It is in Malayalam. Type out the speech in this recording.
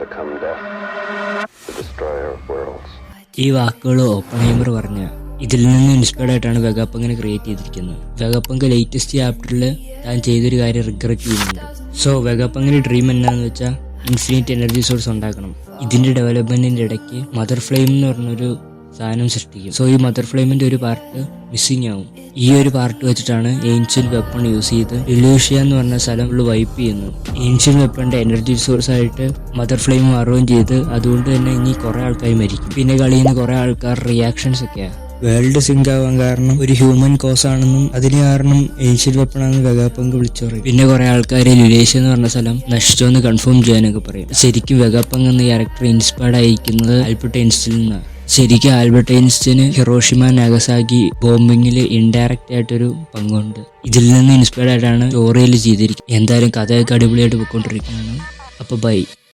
become death, the destroyer of worlds. ഈ വാക്കുകൾ ഓപ്പൺഹൈമർ പറഞ്ഞ ഇതിൽ നിന്ന് ഇൻസ്പയർഡ് ആയിട്ടാണ് വെഗാപ്പങ്കിനെ ക്രിയേറ്റ് ചെയ്തിരിക്കുന്നത്. വെഗാപ്പങ്ക് ലേറ്റസ്റ്റ് ചാപ്റ്ററിൽ താൻ ചെയ്തൊരു കാര്യം റിഗ്രറ്റ് ചെയ്യുന്നുണ്ട്. സോ വെഗാപ്പങ്കിന്റെ ഡ്രീം എന്താണെന്ന് വെച്ചാൽ ഇൻഫിനിറ്റ് എനർജി സോഴ്സ് ഉണ്ടാക്കണം. ഇതിന്റെ ഡെവലപ്മെന്റിന്റെ ഇടയ്ക്ക് മദർ ഫ്ലെയിം എന്ന് പറഞ്ഞൊരു സാധനം സൃഷ്ടിക്കും. സോ ഈ മദർ ഫ്ലെയിമിന്റെ ഒരു പാർട്ട് മിസ്സിംഗ് ആവും. ഈ ഒരു പാർട്ട് വെച്ചിട്ടാണ് ഏൻഷ്യന്റ് വെപ്പൺ യൂസ് ചെയ്ത് ഇലൂഷ്യ എന്ന് പറഞ്ഞ സ്ഥലം ഫുള്ള് വൈപ്പ് ചെയ്യുന്നു. ഏൻഷ്യന്റ് വെപ്പണിന്റെ എനർജി സോഴ്സ് ആയിട്ട് മദർ ഫ്ലെയിം മാറുകയും ചെയ്ത് അതുകൊണ്ട് തന്നെ ഇനി കുറെ ആൾക്കാർ മരിക്കും. പിന്നെ കളിയിൽ നിന്ന് കുറെ ആൾക്കാർ റിയാക്ഷൻസ് ഒക്കെയാണ്. വേൾഡ് സിങ്ക് ആവാൻ കാരണം ഒരു ഹ്യൂമൻ കോസ് ആണെന്നും അതിന് കാരണം ഏൻഷ്യന്റ് വെപ്പൺ ആണെന്ന് വെഗാപ്പങ്ക് വിളിച്ചു പറയും. പിന്നെ കുറെ ആൾക്കാർ ലുലേഷ്യ എന്ന് പറഞ്ഞ സ്ഥലം നശിച്ചോന്ന് കൺഫേം ചെയ്യാനൊക്കെ പറയും. ശരിക്കും വെഗാപ്പങ്ക് എന്ന ക്യാരക്ടർ ഇൻസ്പയർഡ് ആയിരിക്കുന്നത് ആൽബർട്ട് ഐൻസ്റ്റീനിൽ നിന്നാണ്. ശരിക്കും ആൽബർട്ട് ഐൻസ്റ്റീന് ഹിറോഷിമ നാഗസാക്കി ബോംബിങ്ങിൽ ഇൻഡയറക്റ്റ് ആയിട്ടൊരു പങ്കുണ്ട്. ഇതിൽ നിന്ന് ഇൻസ്പയർഡ് ആയിട്ടാണ് സ്റ്റോറിയിൽ ചെയ്തിരിക്കുന്നത്. എന്തായാലും കഥയൊക്കെ അടിപൊളിയായിട്ട് പോയിക്കൊണ്ടിരിക്കുകയാണ്. അപ്പോൾ ബൈ.